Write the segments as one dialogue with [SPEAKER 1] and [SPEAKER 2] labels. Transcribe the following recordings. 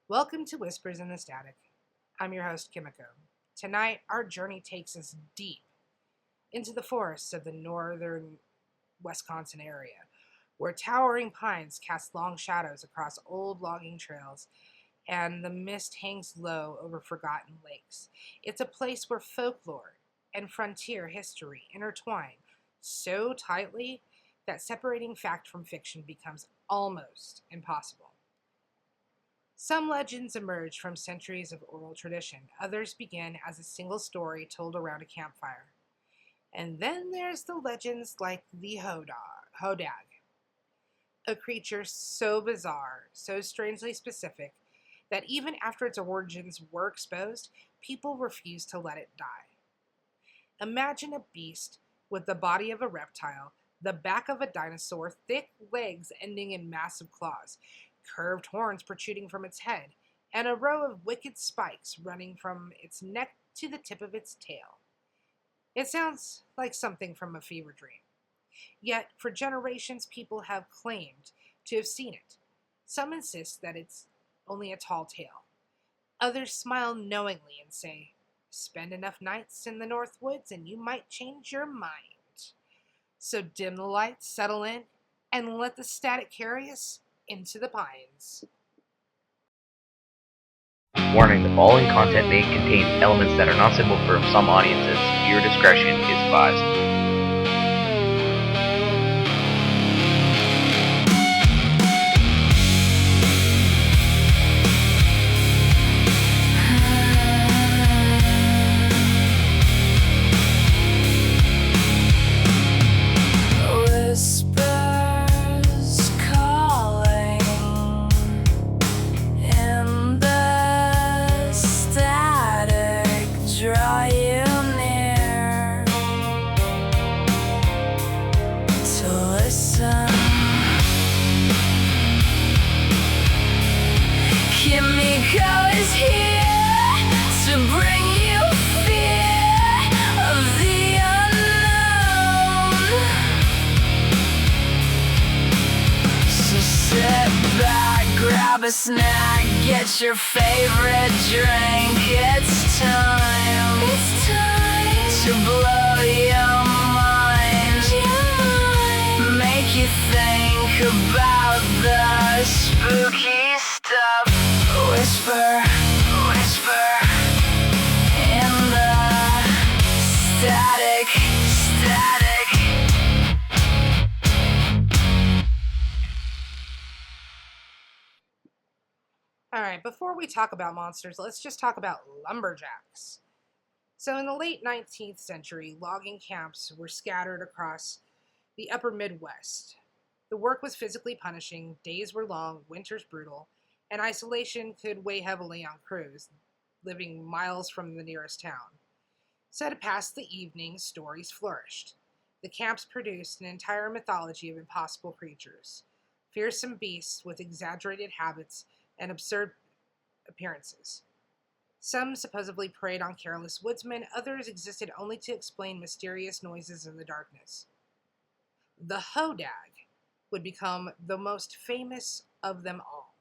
[SPEAKER 1] Welcome to Whispers in the Static. I'm your host, Kimiko. Tonight, our journey takes us deep into the forests of the northern Wisconsin area, where towering pines cast long shadows across old logging trails and the mist hangs low over forgotten lakes. It's a place where folklore and frontier history intertwine so tightly that separating fact from fiction becomes almost impossible. Some legends emerge from centuries of oral tradition, others begin as a single story told around a campfire. And then there's the legends like the Hodag, a creature so bizarre, so strangely specific, that even after its origins were exposed, people refuse to let it die. Imagine a beast with the body of a reptile, the back of a dinosaur, thick legs ending in massive claws, curved horns protruding from its head, and a row of wicked spikes running from its neck to the tip of its tail. It sounds like something from a fever dream. Yet, for generations, people have claimed to have seen it. Some insist that it's only a tall tale. Others smile knowingly and say, "Spend enough nights in the North Woods and you might change your mind." So dim the lights, settle in, and let the static carry us into the pines.
[SPEAKER 2] Warning, the following content may contain elements that are not suitable for some audiences. Viewer discretion is advised.
[SPEAKER 3] Kimiko is here to bring you fear of the unknown. So sit back, grab a snack, get your favorite drink. It's time to blow your mind. Make you think about the spooky stuff. Whisper, whisper in the static.
[SPEAKER 1] Alright, before we talk about monsters, let's just talk about lumberjacks. So, in the late 19th century, logging camps were scattered across the upper Midwest. The work was physically punishing, days were long, winters brutal, and isolation could weigh heavily on crews living miles from the nearest town. So to pass the evening, stories flourished. The camps produced an entire mythology of impossible creatures, fearsome beasts with exaggerated habits and absurd appearances. Some supposedly preyed on careless woodsmen, others existed only to explain mysterious noises in the darkness. The Hodag would become the most famous of them all.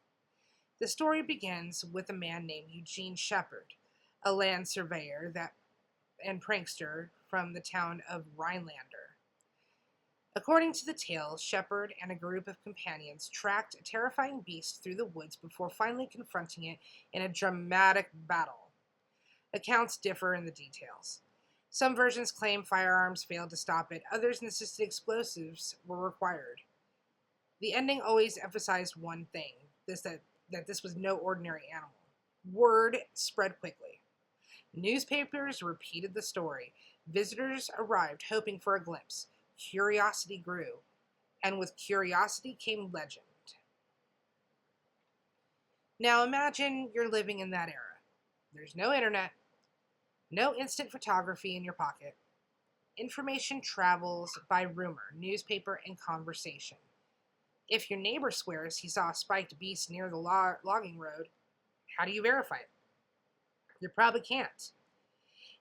[SPEAKER 1] The story begins with a man named Eugene Shepard, a land surveyor and prankster from the town of Rhinelander. According to the tale, Shepard and a group of companions tracked a terrifying beast through the woods before finally confronting it in a dramatic battle. Accounts differ in the details. Some versions claim firearms failed to stop it, others insisted explosives were required. The ending always emphasized one thing, that this was no ordinary animal. Word spread quickly. Newspapers repeated the story. Visitors arrived hoping for a glimpse. Curiosity grew, and with curiosity came legend. Now imagine you're living in that era. There's no internet, no instant photography in your pocket. Information travels by rumor, newspaper, and conversation. If your neighbor swears he saw a spiked beast near the logging road, how do you verify it? You probably can't.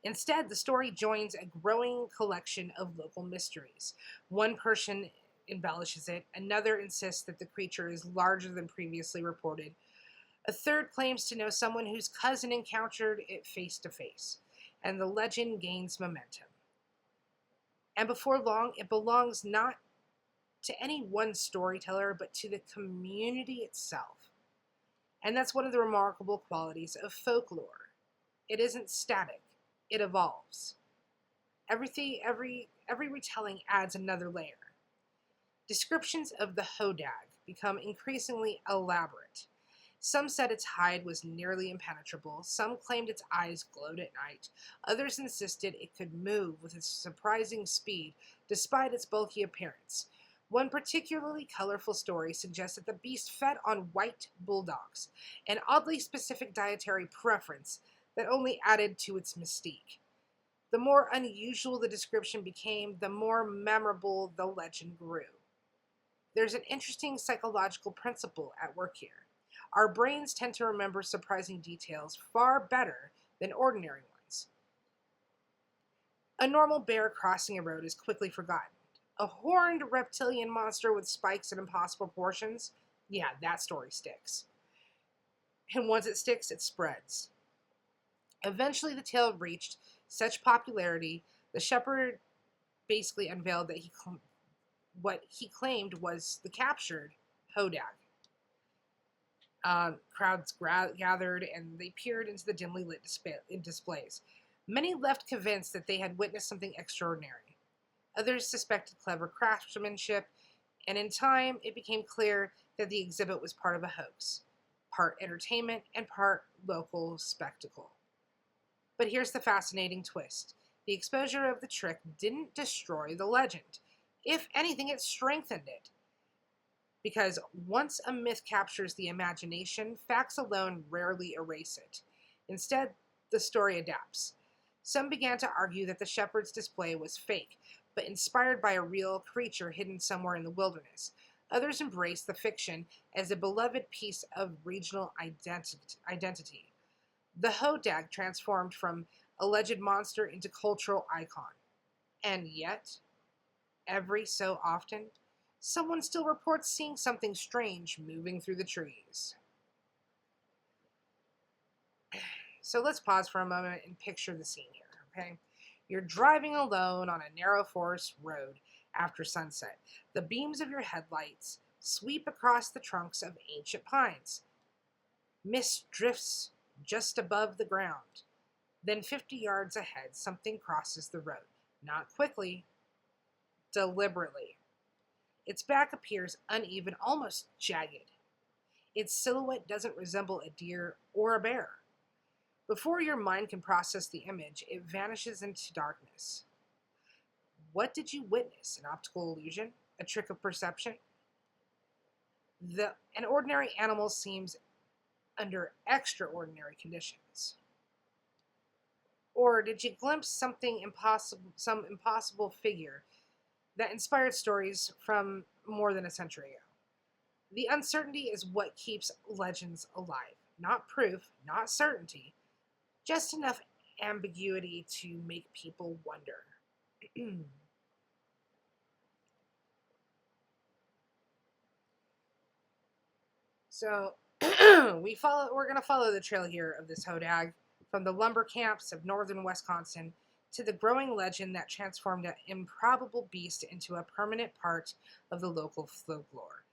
[SPEAKER 1] Instead, the story joins a growing collection of local mysteries. One person embellishes it, another insists that the creature is larger than previously reported. A third claims to know someone whose cousin encountered it face to face, and the legend gains momentum. And before long, it belongs not to any one storyteller, but to the community itself. And that's one of the remarkable qualities of folklore. It isn't static, it evolves. Every retelling adds another layer. Descriptions of the Hodag become increasingly elaborate. Some said its hide was nearly impenetrable, some claimed its eyes glowed at night, others insisted it could move with a surprising speed despite its bulky appearance. One particularly colorful story suggests that the beast fed on white bulldogs, an oddly specific dietary preference that only added to its mystique. The more unusual the description became, the more memorable the legend grew. There's an interesting psychological principle at work here. Our brains tend to remember surprising details far better than ordinary ones. A normal bear crossing a road is quickly forgotten. A horned reptilian monster with spikes and impossible proportions? Yeah, that story sticks. And once it sticks, it spreads. Eventually, the tale reached such popularity, the shepherd basically unveiled that what he claimed was the captured Hodag. Crowds gathered, and they peered into the dimly lit displays. Many left convinced that they had witnessed something extraordinary. Others suspected clever craftsmanship, and in time it became clear that the exhibit was part of a hoax, part entertainment and part local spectacle. But here's the fascinating twist. The exposure of the trick didn't destroy the legend. If anything, it strengthened it. Because once a myth captures the imagination, facts alone rarely erase it. Instead, the story adapts. Some began to argue that the shepherd's display was fake, but inspired by a real creature hidden somewhere in the wilderness. Others embraced the fiction as a beloved piece of regional identity. The Hodag transformed from alleged monster into cultural icon. And yet, every so often, someone still reports seeing something strange moving through the trees. So let's pause for a moment and picture the scene here, okay? You're driving alone on a narrow forest road after sunset. The beams of your headlights sweep across the trunks of ancient pines. Mist drifts just above the ground. Then 50 yards ahead, something crosses the road. Not quickly, deliberately. Its back appears uneven, almost jagged. Its silhouette doesn't resemble a deer or a bear. Before your mind can process the image, it vanishes into darkness. What did you witness? An optical illusion? A trick of perception? An ordinary animal seems under extraordinary conditions. Or did you glimpse some impossible figure that inspired stories from more than a century ago? The uncertainty is what keeps legends alive. Not proof, not certainty, just enough ambiguity to make people wonder. So we're going to follow the trail here of this Hodag from the lumber camps of northern Wisconsin to the growing legend that transformed an improbable beast into a permanent part of the local folklore.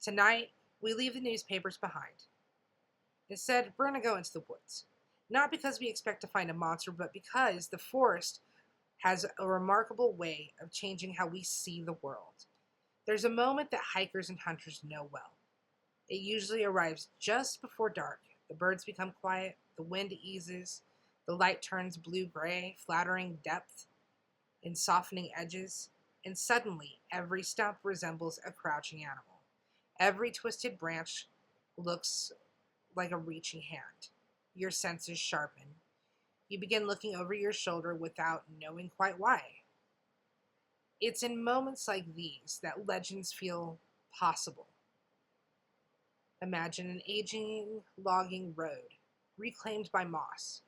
[SPEAKER 1] Tonight, we leave the newspapers behind. Instead, we're going to go into the woods. Not because we expect to find a monster, but because the forest has a remarkable way of changing how we see the world. There's a moment that hikers and hunters know well. It usually arrives just before dark. The birds become quiet, the wind eases, the light turns blue-gray, flattering depth and softening edges, and suddenly every stump resembles a crouching animal. Every twisted branch looks like a reaching hand. Your senses sharpen. You begin looking over your shoulder without knowing quite why. It's in moments like these that legends feel possible. Imagine an aging logging road, reclaimed by moss.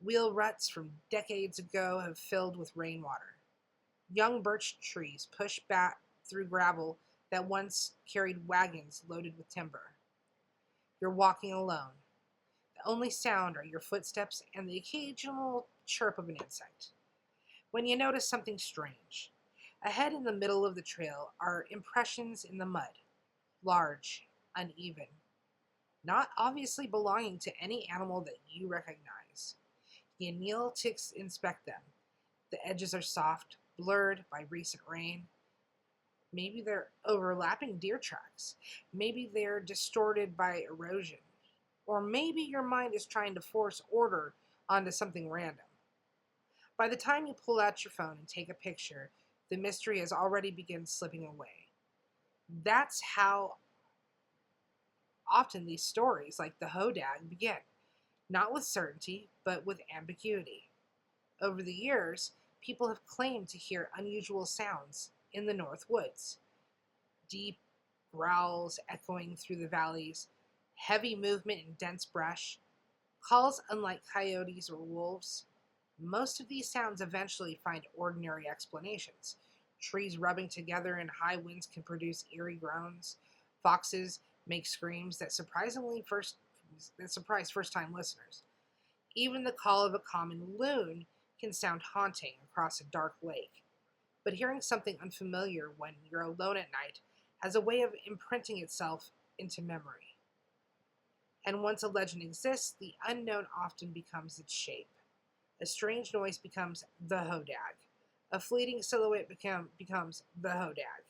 [SPEAKER 1] Wheel ruts from decades ago have filled with rainwater. Young birch trees push back through gravel that once carried wagons loaded with timber. You're walking alone. The only sound are your footsteps and the occasional chirp of an insect. When you notice something strange, ahead in the middle of the trail are impressions in the mud, large, uneven, not obviously belonging to any animal that you recognize. You kneel to inspect them. The edges are soft, blurred by recent rain. Maybe they're overlapping deer tracks. Maybe they're distorted by erosion. Or maybe your mind is trying to force order onto something random. By the time you pull out your phone and take a picture, the mystery has already begun slipping away. That's how often these stories, like the Hodag, begin. Not with certainty, but with ambiguity. Over the years, people have claimed to hear unusual sounds in the North Woods. Deep growls echoing through the valleys, heavy movement in dense brush, calls unlike coyotes or wolves. Most of these sounds eventually find ordinary explanations. Trees rubbing together in high winds can produce eerie groans. Foxes make screams that surprise first-time listeners. Even the call of a common loon can sound haunting across a dark lake. But hearing something unfamiliar when you're alone at night has a way of imprinting itself into memory. And once a legend exists, the unknown often becomes its shape. A strange noise becomes the Hodag. A fleeting silhouette becomes the Hodag.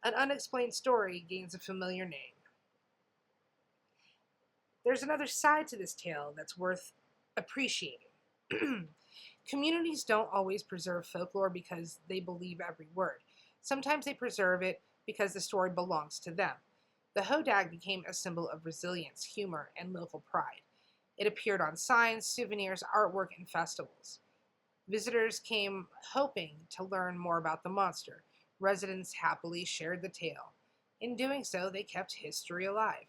[SPEAKER 1] An unexplained story gains a familiar name. There's another side to this tale that's worth appreciating. Communities don't always preserve folklore because they believe every word. Sometimes they preserve it because the story belongs to them. The Hodag became a symbol of resilience, humor, and local pride. It appeared on signs, souvenirs, artwork, and festivals. Visitors came hoping to learn more about the monster. Residents happily shared the tale. In doing so, they kept history alive.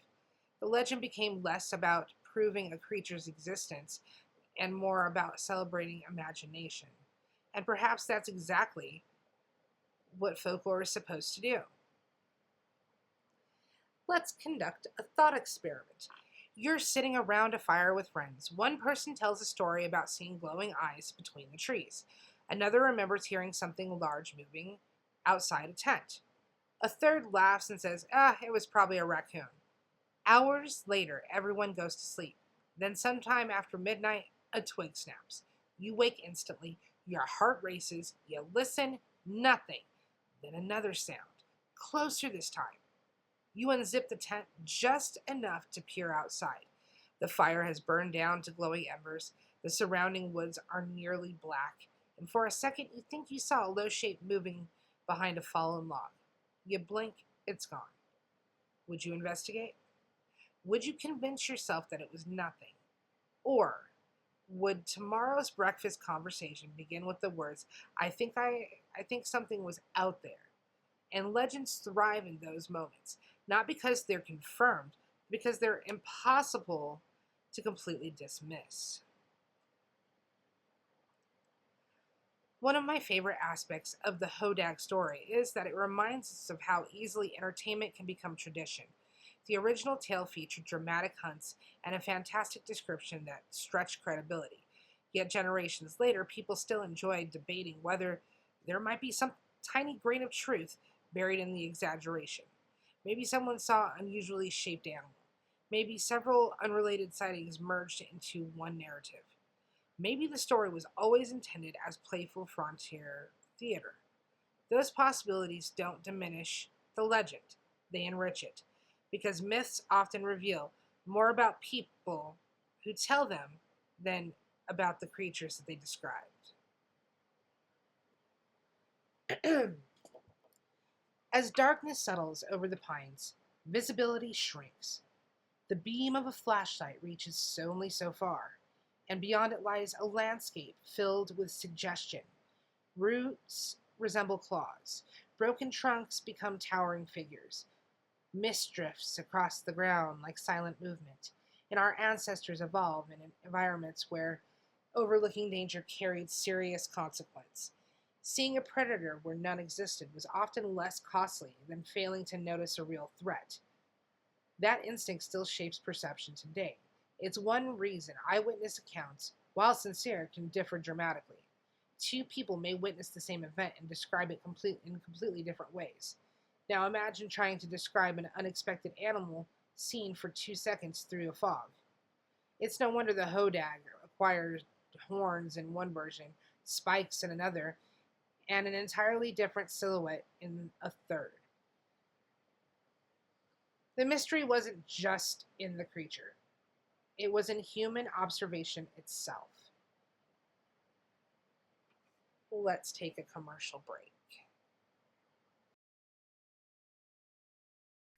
[SPEAKER 1] The legend became less about proving a creature's existence and more about celebrating imagination. And perhaps that's exactly what folklore is supposed to do. Let's conduct a thought experiment. You're sitting around a fire with friends. One person tells a story about seeing glowing eyes between the trees. Another remembers hearing something large moving outside a tent. A third laughs and says, it was probably a raccoon. Hours later, everyone goes to sleep. Then sometime after midnight, a twig snaps. You wake instantly. Your heart races. You listen. Nothing. Then another sound. Closer this time. You unzip the tent just enough to peer outside. The fire has burned down to glowing embers. The surrounding woods are nearly black. And for a second, you think you saw a low shape moving behind a fallen log. You blink, it's gone. Would you investigate? Would you convince yourself that it was nothing? Or would tomorrow's breakfast conversation begin with the words, I think something was out there? And legends thrive in those moments, not because they're confirmed, because they're impossible to completely dismiss. One of my favorite aspects of the Hodag story is that it reminds us of how easily entertainment can become tradition. The original tale featured dramatic hunts and a fantastic description that stretched credibility. Yet generations later, people still enjoy debating whether there might be some tiny grain of truth buried in the exaggeration. Maybe someone saw an unusually shaped animal. Maybe several unrelated sightings merged into one narrative. Maybe the story was always intended as playful frontier theater. Those possibilities don't diminish the legend, they enrich it, because myths often reveal more about people who tell them than about the creatures that they described. As darkness settles over the pines, visibility shrinks. The beam of a flashlight reaches only so far, and beyond it lies a landscape filled with suggestion. Roots resemble claws. Broken trunks become towering figures. Mist drifts across the ground like silent movement, and our ancestors evolved in environments where overlooking danger carried serious consequence. Seeing a predator where none existed was often less costly than failing to notice a real threat. That instinct still shapes perception today. It's one reason eyewitness accounts, while sincere, can differ dramatically. Two people may witness the same event and describe it in completely different ways. Now imagine trying to describe an unexpected animal seen for 2 seconds through a fog. It's no wonder the Hodag acquires horns in one version, spikes in another, and an entirely different silhouette in a third. The mystery wasn't just in the creature, it was in human observation itself. Let's take a commercial break.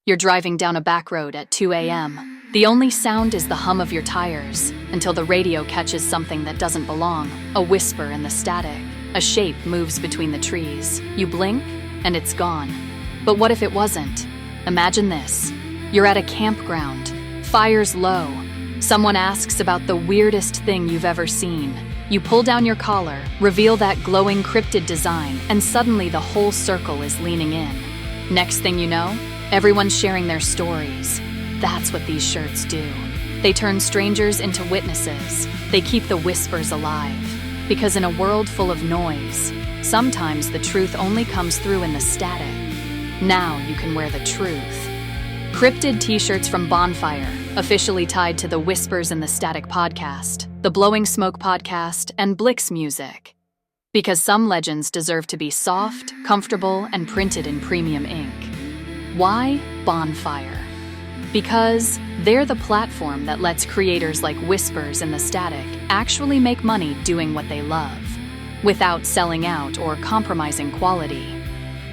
[SPEAKER 4] You're driving down a back road at 2 a.m. The only sound is the hum of your tires, until the radio catches something that doesn't belong, a whisper in the static. A shape moves between the trees. You blink, and it's gone. But what if it wasn't? Imagine this. You're at a campground. Fire's low. Someone asks about the weirdest thing you've ever seen. You pull down your collar, reveal that glowing cryptid design, and suddenly the whole circle is leaning in. Next thing you know, everyone's sharing their stories. That's what these shirts do. They turn strangers into witnesses. They keep the whispers alive. Because in a world full of noise, sometimes the truth only comes through in the static. Now you can wear the truth. Cryptid t-shirts from Bonfire, officially tied to the Whispers in the Static podcast, the Blowing Smoke podcast, and Blix music. Because some legends deserve to be soft, comfortable, and printed in premium ink. Why Bonfire? Because they're the platform that lets creators like Whispers in the Static actually make money doing what they love, without selling out or compromising quality.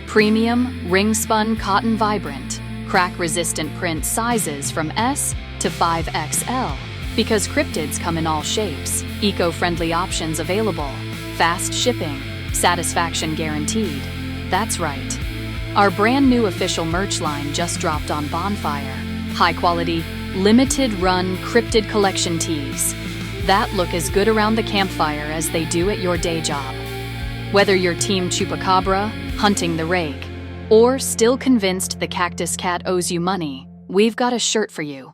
[SPEAKER 4] Premium, ring-spun cotton vibrant, crack-resistant print sizes from S to 5XL, because cryptids come in all shapes, eco-friendly options available, fast shipping, satisfaction guaranteed. That's right. Our brand new official merch line just dropped on Bonfire. High-quality, limited-run cryptid collection tees that look as good around the campfire as they do at your day job. Whether you're Team Chupacabra, hunting the rake, or still convinced the cactus cat owes you money, we've got a shirt for you.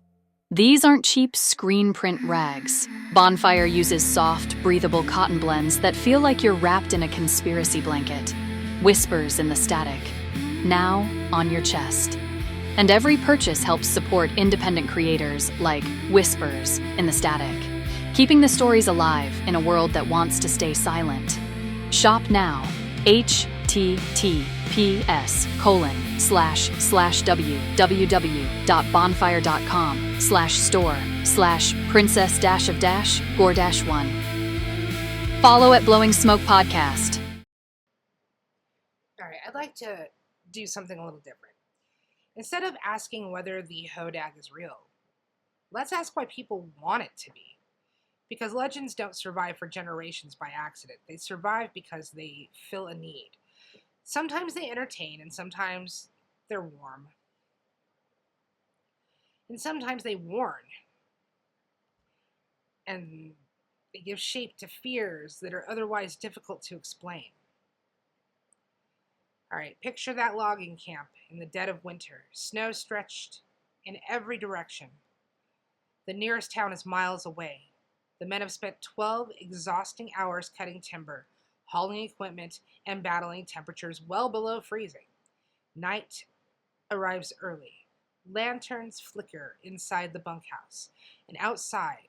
[SPEAKER 4] These aren't cheap screen print rags. Bonfire uses soft, breathable cotton blends that feel like you're wrapped in a conspiracy blanket. Whispers in the Static, now on your chest. And every purchase helps support independent creators like Whispers in the Static, keeping the stories alive in a world that wants to stay silent. Shop now, https://www.bonfire.com/store/princess-of-gore-1. Follow at Blowing Smoke Podcast.
[SPEAKER 1] All right, I'd like to do something a little different. Instead of asking whether the Hodag is real, let's ask why people want it to be. Because legends don't survive for generations by accident. They survive because they fill a need. Sometimes they entertain, and sometimes they're warm. And sometimes they warn. And they give shape to fears that are otherwise difficult to explain. All right, picture that logging camp in the dead of winter, snow stretched in every direction. The nearest town is miles away. The men have spent 12 exhausting hours cutting timber, hauling equipment, and battling temperatures well below freezing. Night arrives early. Lanterns flicker inside the bunkhouse, and outside,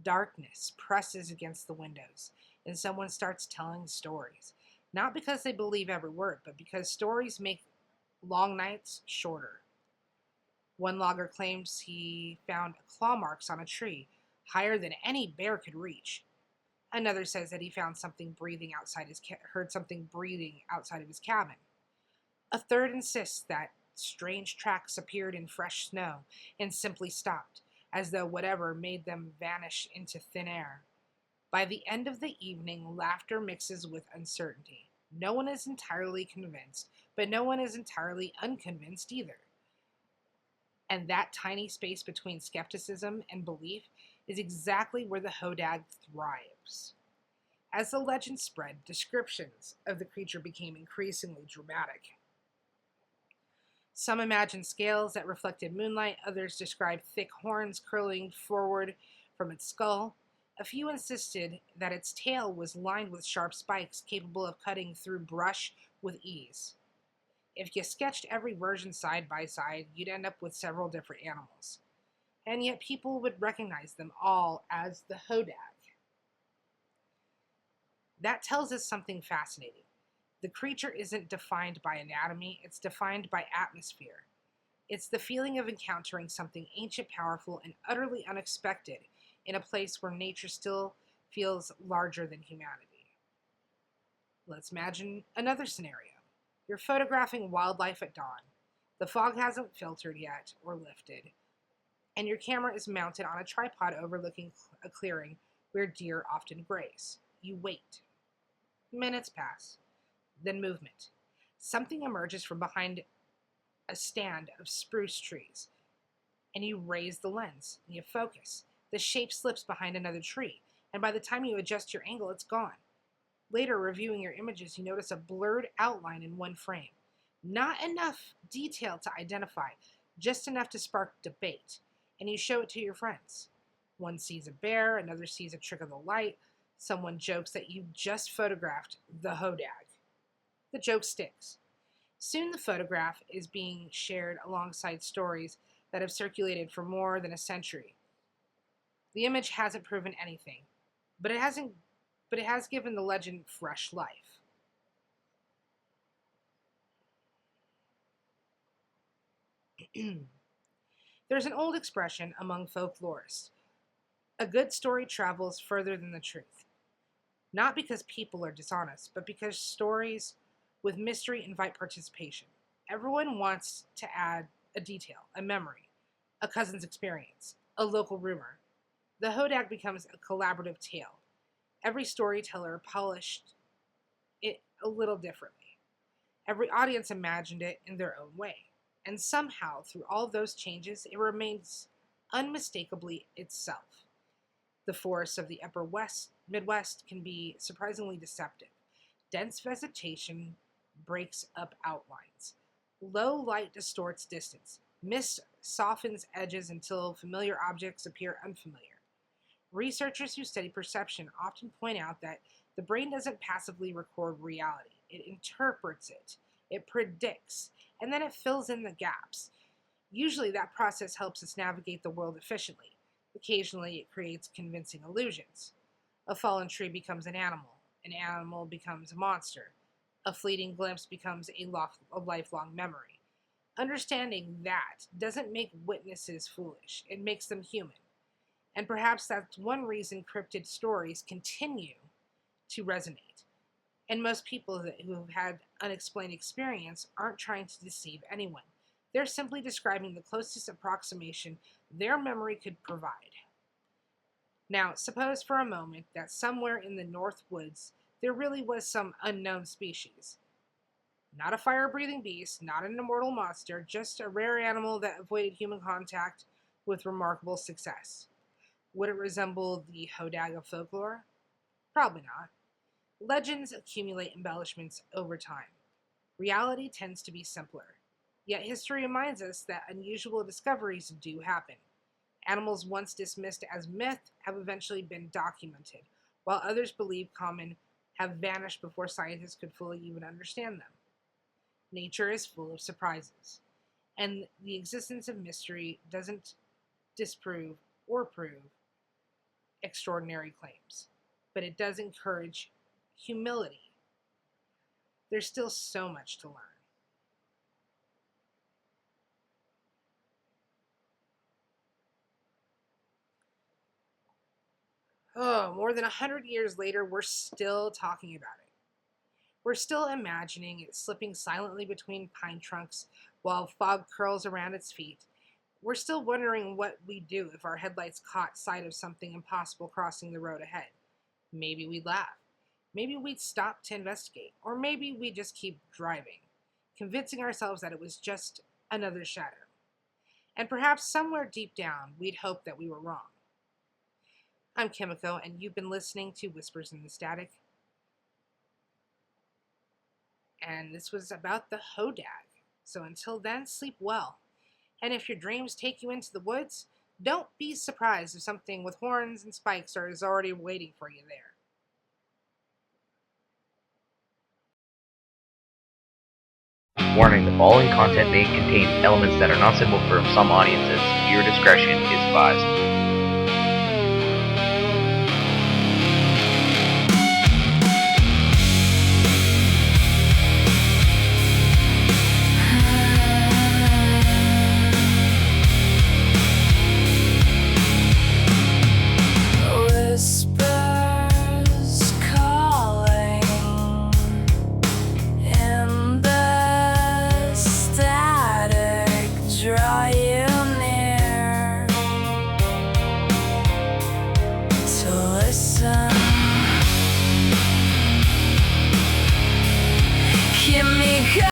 [SPEAKER 1] darkness presses against the windows, and someone starts telling stories. Not because they believe every word, but because stories make long nights shorter. One logger claims he found claw marks on a tree, higher than any bear could reach. Another says that he found something breathing heard something breathing outside of his cabin. A third insists that strange tracks appeared in fresh snow and simply stopped, as though whatever made them vanish into thin air. By the end of the evening, laughter mixes with uncertainty. No one is entirely convinced, but no one is entirely unconvinced either. And that tiny space between skepticism and belief is exactly where the Hodag thrives. As the legend spread, descriptions of the creature became increasingly dramatic. Some imagined scales that reflected moonlight, others described thick horns curling forward from its skull. A few insisted that its tail was lined with sharp spikes capable of cutting through brush with ease. If you sketched every version side by side, you'd end up with several different animals. And yet people would recognize them all as the Hodag. That tells us something fascinating. The creature isn't defined by anatomy, it's defined by atmosphere. It's the feeling of encountering something ancient, powerful, and utterly unexpected in a place where nature still feels larger than humanity. Let's imagine another scenario. You're photographing wildlife at dawn. The fog hasn't filtered yet or lifted, and your camera is mounted on a tripod overlooking a clearing where deer often graze. You wait. Minutes pass. Then movement. Something emerges from behind a stand of spruce trees, and you raise the lens, and you focus. The shape slips behind another tree, and by the time you adjust your angle, it's gone. Later, reviewing your images, you notice a blurred outline in one frame. Not enough detail to identify, just enough to spark debate, and you show it to your friends. One sees a bear, another sees a trick of the light, someone jokes that you just photographed the Hodag. The joke sticks. Soon the photograph is being shared alongside stories that have circulated for more than a century. The image hasn't proven anything, but it has given the legend fresh life. There's an old expression among folklorists: a good story travels further than the truth. Not because people are dishonest, but because stories with mystery invite participation. Everyone wants to add a detail, a memory, a cousin's experience, a local rumor. The Hodag becomes a collaborative tale. Every storyteller polished it a little differently. Every audience imagined it in their own way. And somehow, through all those changes, it remains unmistakably itself. The forests of the upper Midwest can be surprisingly deceptive. Dense vegetation breaks up outlines. Low light distorts distance. Mist softens edges until familiar objects appear unfamiliar. Researchers who study perception often point out that the brain doesn't passively record reality. It interprets it, it predicts, and then it fills in the gaps. Usually that process helps us navigate the world efficiently. Occasionally it creates convincing illusions. A fallen tree becomes an animal becomes a monster. A fleeting glimpse becomes a lifelong memory. Understanding that doesn't make witnesses foolish, it makes them human. And perhaps that's one reason cryptid stories continue to resonate. And most people who have had unexplained experience aren't trying to deceive anyone. They're simply describing the closest approximation their memory could provide. Now, suppose for a moment that somewhere in the North Woods there really was some unknown species. Not a fire-breathing beast, not an immortal monster, just a rare animal that avoided human contact with remarkable success. Would it resemble the Hodag of folklore? Probably not. Legends accumulate embellishments over time. Reality tends to be simpler. Yet history reminds us that unusual discoveries do happen. Animals once dismissed as myth have eventually been documented, while others believed common have vanished before scientists could fully even understand them. Nature is full of surprises, and the existence of mystery doesn't disprove or prove extraordinary claims, but it does encourage humility. There's still so much to learn. Oh, more than 100 years later, we're still talking about it. We're still imagining it slipping silently between pine trunks while fog curls around its feet. We're still wondering what we'd do if our headlights caught sight of something impossible crossing the road ahead. Maybe we'd laugh. Maybe we'd stop to investigate. Or maybe we'd just keep driving, convincing ourselves that it was just another shadow. And perhaps somewhere deep down, we'd hope that we were wrong. I'm Kimiko, and you've been listening to Whispers in the Static. And this was about the Hodag. So until then, sleep well. And if your dreams take you into the woods, don't be surprised if something with horns and spikes is already waiting for you there.
[SPEAKER 2] Warning, the following content may contain elements that are not suitable for some audiences. Viewer discretion is advised.